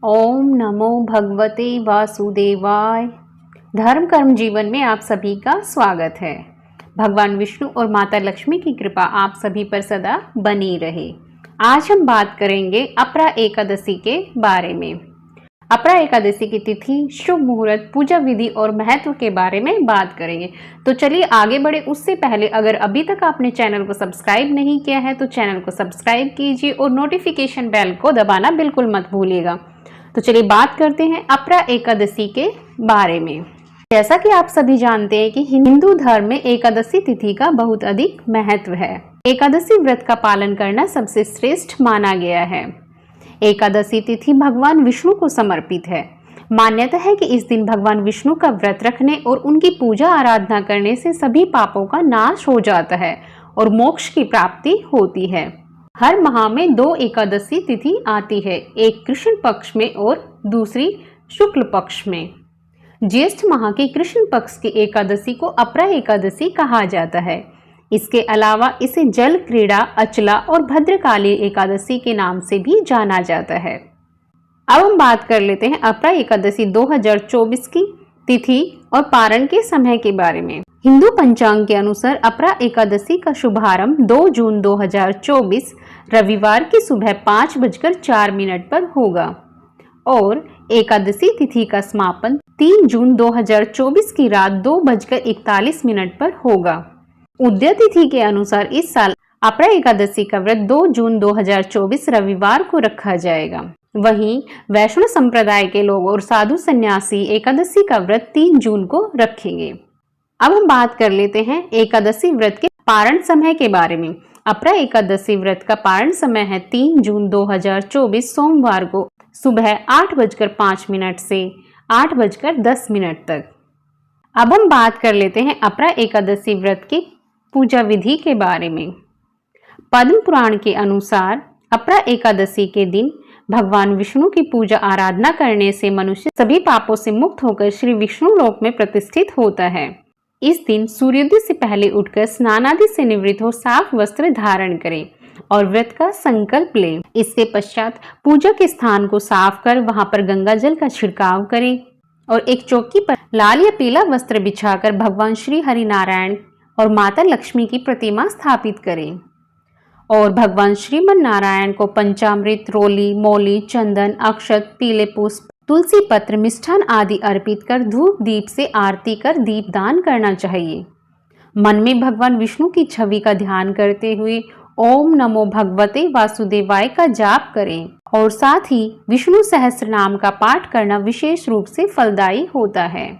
ओम नमो भगवते वासुदेवाय। धर्म कर्म जीवन में आप सभी का स्वागत है। भगवान विष्णु और माता लक्ष्मी की कृपा आप सभी पर सदा बनी रहे। आज हम बात करेंगे अपरा एकादशी के बारे में। अपरा एकादशी की तिथि, शुभ मुहूर्त, पूजा विधि और महत्व के बारे में बात करेंगे। तो चलिए आगे बढ़े। उससे पहले अगर अभी तक आपने चैनल को सब्सक्राइब नहीं किया है तो चैनल को सब्सक्राइब कीजिए और नोटिफिकेशन बेल को दबाना बिल्कुल मत भूलिएगा। तो चलिए बात करते हैं अपरा एकादशी के बारे में। जैसा कि आप सभी जानते हैं कि हिंदू धर्म में एकादशी तिथि का बहुत अधिक महत्व है। एकादशी व्रत का पालन करना सबसे श्रेष्ठ माना गया है। एकादशी तिथि भगवान विष्णु को समर्पित है। मान्यता है कि इस दिन भगवान विष्णु का व्रत रखने और उनकी पूजा आराधना करने से सभी पापों का नाश हो जाता है और मोक्ष की प्राप्ति होती है। हर माह में 2 एकादशी तिथि आती है, एक कृष्ण पक्ष में और दूसरी शुक्ल पक्ष में। ज्येष्ठ माह की कृष्ण पक्ष की एकादशी को अपरा एकादशी कहा जाता है। इसके अलावा इसे जल क्रीड़ा, अचला और भद्रकाली एकादशी के नाम से भी जाना जाता है। अब हम बात कर लेते हैं अपरा एकादशी 2024 की तिथि और पारण के समय के बारे में। हिंदू पंचांग के अनुसार अपरा एकादशी का शुभारंभ 2 जून 2024 रविवार की सुबह 5:04 पर होगा और एकादशी तिथि का समापन 3 जून 2024 की रात 2:41 पर होगा। उदय तिथि के अनुसार इस साल अपरा एकादशी का व्रत 2 जून 2024 रविवार को रखा जाएगा। वहीं वैष्णव संप्रदाय के लोग और साधु सन्यासी एकादशी का व्रत 3 जून को रखेंगे। अब हम बात कर लेते हैं एकादशी व्रत के पारण समय के बारे में। अपरा एकादशी व्रत का पारण समय है 3 जून 2024 सोमवार को सुबह 8:05 से 8:10 तक। अब हम बात कर लेते हैं अपरा एकादशी व्रत की पूजा विधि के बारे में। पद्म पुराण के अनुसार अपरा एकादशी के दिन भगवान विष्णु की पूजा आराधना करने से मनुष्य सभी पापों से मुक्त होकर श्री विष्णु लोक में प्रतिष्ठित होता है। इस दिन सूर्योदय से पहले उठकर स्नान आदि से निवृत्त हो साफ वस्त्र धारण करें और व्रत का संकल्प लें। इसके पश्चात पूजा के स्थान को साफ कर वहां पर गंगा जल का छिड़काव करें और एक चौकी पर लाल या पीला वस्त्र बिछाकर भगवान श्री हरि नारायण और माता लक्ष्मी की प्रतिमा स्थापित करें और भगवान श्रीमन नारायण को पंचामृत, रोली, मौली, चंदन, अक्षत, पीले पुष्प, तुलसी पत्र, मिष्ठान आदि अर्पित कर धूप दीप से आरती कर दीपदान करना चाहिए। मन में भगवान विष्णु की छवि का ध्यान करते हुए ओम नमो भगवते वासुदेवाय का जाप करें और साथ ही विष्णु सहस्त्र नाम का पाठ करना विशेष रूप से फलदायी होता है।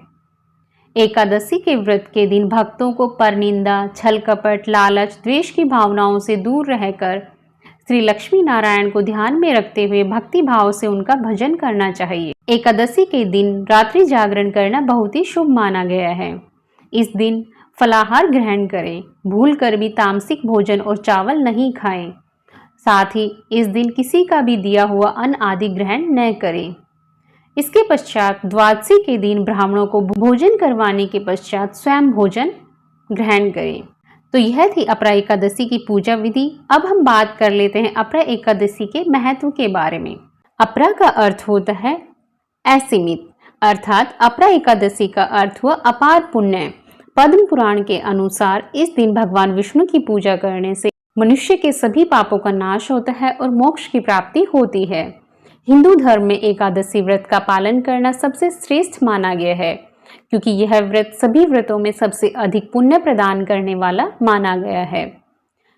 एकादशी के व्रत के दिन भक्तों को परनिंदा, छल कपट, लालच, द्वेष की भावनाओं से दूर रहकर श्री लक्ष्मी नारायण को ध्यान में रखते हुए भक्ति भाव से उनका भजन करना चाहिए। एकादशी के दिन रात्रि जागरण करना बहुत ही शुभ माना गया है। इस दिन फलाहार ग्रहण करें, भूल कर भी तामसिक भोजन और चावल नहीं खाएं। साथ ही इस दिन किसी का भी दिया हुआ अन्न आदि ग्रहण न करें। इसके पश्चात द्वादशी के दिन ब्राह्मणों को भोजन करवाने के पश्चात स्वयं भोजन ग्रहण करें। तो यह थी अपरा एकादशी की पूजा विधि। अब हम बात कर लेते हैं अपरा एकादशी के महत्व के बारे में। अपरा का अर्थ होता है असीमित, अर्थात अपरा एकादशी का अर्थ हुआ अपार पुण्य। पद्म पुराण के अनुसार इस दिन भगवान विष्णु की पूजा करने से मनुष्य के सभी पापों का नाश होता है और मोक्ष की प्राप्ति होती है। हिंदू धर्म में एकादशी व्रत का पालन करना सबसे श्रेष्ठ माना गया है क्योंकि यह व्रत सभी व्रतों में सबसे अधिक पुण्य प्रदान करने वाला माना गया है।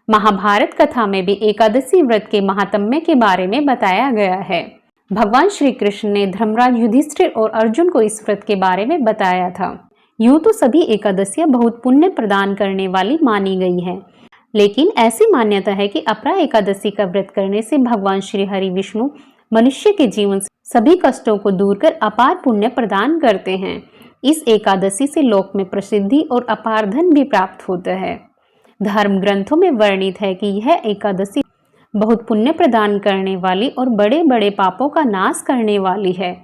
महाभारत कथा में भी एकादशी व्रत के महात्म्य के बारे में बताया गया है। भगवान श्री कृष्ण ने धर्मराज युधिष्ठिर और अर्जुन को इस व्रत के बारे में बताया था। यूं तो सभी एकादशियां बहुत पुण्य प्रदान करने वाली मानी गई हैं, लेकिन ऐसी मान्यता है कि अपरा एकादशी का व्रत करने से भगवान श्री हरि विष्णु मनुष्य के जीवन से सभी कष्टों को दूर कर अपार पुण्य प्रदान करते हैं। इस एकादशी से लोक में प्रसिद्धि और अपार धन भी प्राप्त होता है। धर्म ग्रंथों में वर्णित है कि यह एकादशी बहुत पुण्य प्रदान करने वाली और बड़े बड़े पापों का नाश करने वाली है।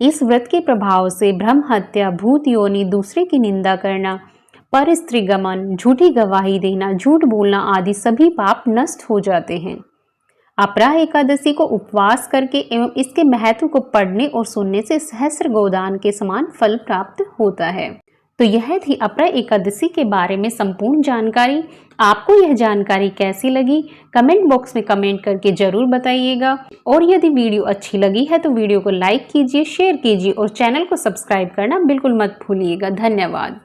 इस व्रत के प्रभाव से ब्रह्म हत्या, भूत योनि, दूसरे की निंदा करना, पर स्त्री गमन, झूठी गवाही देना, झूठ बोलना आदि सभी पाप नष्ट हो जाते हैं। अपरा एकादशी को उपवास करके एवं इसके महत्व को पढ़ने और सुनने से सहस्र गोदान के समान फल प्राप्त होता है। तो यह थी अपरा एकादशी के बारे में संपूर्ण जानकारी। आपको यह जानकारी कैसी लगी कमेंट बॉक्स में कमेंट करके जरूर बताइएगा। और यदि वीडियो अच्छी लगी है तो वीडियो को लाइक कीजिए, शेयर कीजिए और चैनल को सब्सक्राइब करना बिल्कुल मत भूलिएगा। धन्यवाद।